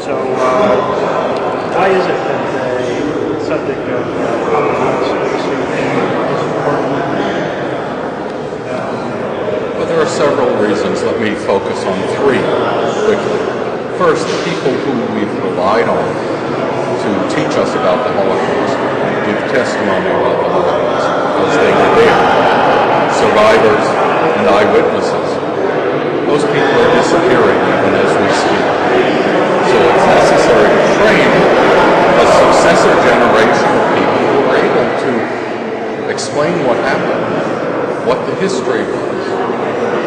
So, why is it that the subject of Holocaust is important? Well, there are several reasons. Let me focus on three quickly. First, the people who we've relied on to teach us about the Holocaust, give testimony about the Holocaust, because they were there, survivors and eyewitnesses. Those people are disappearing even as we speak. So it's necessary to train a successor generation of people who are able to explain what happened, what the history was,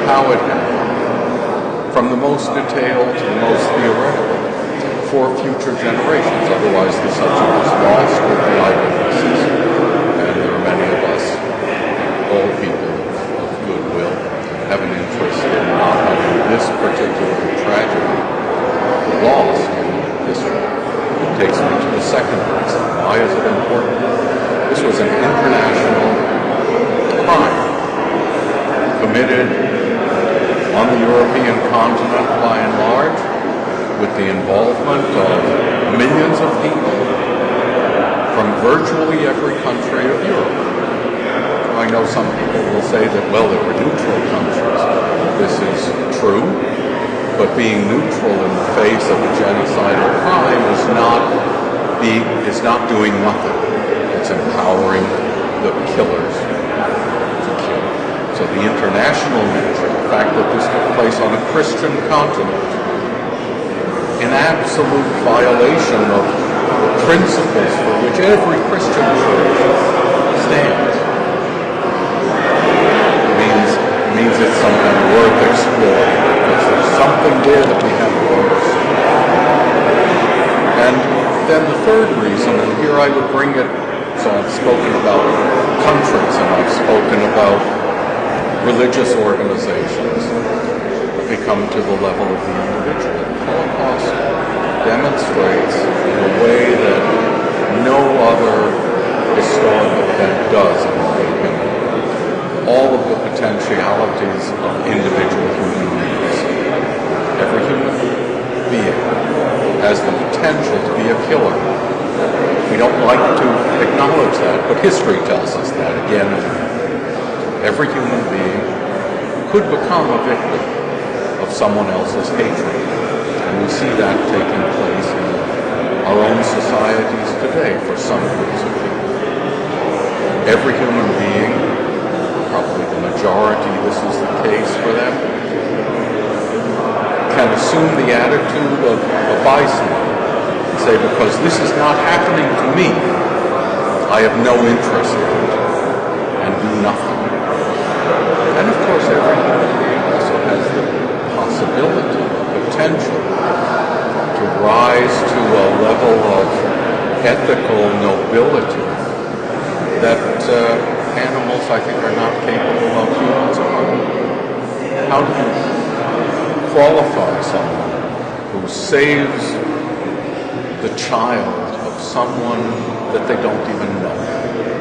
how it happened, from the most detailed to the most theoretical, for future generations. Otherwise, the subject is lost with the eyewitnesses. And there are many of us, all people of goodwill, have an interest in not having this particular tragedy lost in history. It takes me to the second reason. Why is it important? This was an international crime committed on the European continent by and large, with the involvement of millions of people from virtually every country of Europe. I know some people will say that, well, they were neutral countries. This is true, but being neutral in the face of a genocidal crime is not doing nothing. It's empowering the killers to kill. So the international nature, the fact that this took place on a Christian continent, in absolute violation of the principles for which every Christian church stands, means it's something worth exploring, because there's something there that we have to understand. And then the third reason, and here I would bring it, so I've spoken about countries and I've spoken about religious organizations. We come to the level of the individual. The Holocaust demonstrates in a way that no other historic event does, in my opinion, all of the potentialities of individual human beings. Every human being has the potential to be a killer. We don't like to acknowledge that, but history tells us that again and again. Every human being could become a victim of someone else's hatred. And we see that taking place in our own societies today for some groups of people. Every human being, probably the majority, this is the case for them, can assume the attitude of a bystander and say, because this is not happening to me, I have no interest in it, and do nothing. And of course, every human being also has the possibility, potential, to rise to a level of ethical nobility that animals, I think, are not capable of, humans are. How do you qualify someone who saves the child of someone that they don't even know,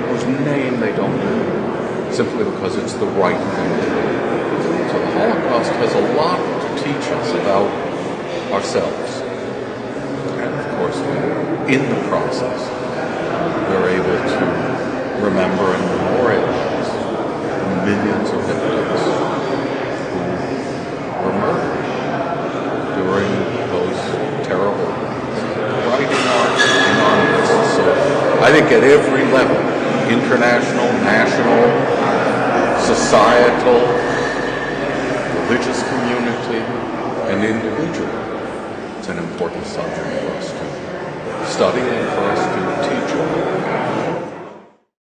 whose name they don't know, simply because it's the right thing to do? So the Holocaust has a lot to teach us about ourselves. And of course, in the process, we're able to remember and memorialize millions of victims who were murdered during those terrible days, right in our midst. So I think at every level, international, national, societal, religious community, and individual, it's an important subject for us to study and for us to teach on.